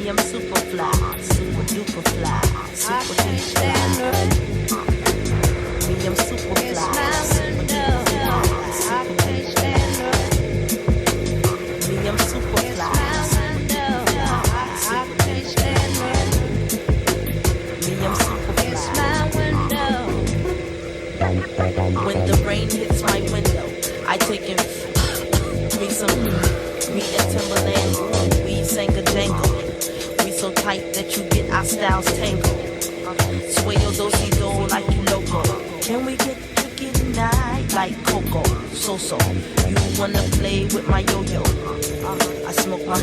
Me, I'm super fly, super duper fly, super duper fly. Me, I'm super fly, super duper fly, super duper fly. Me, I'm super fly, super duper fly, super duper fly. Me, I'm super fly. When the rain hits my window, I take in me some me and Timberland. We sang a jangle. We so tight that you get our styles tangled. Sway your do-si-do like you loco. Can we get tricky tonight like Coco? So-so. You wanna play with my yo-yo? I smoke my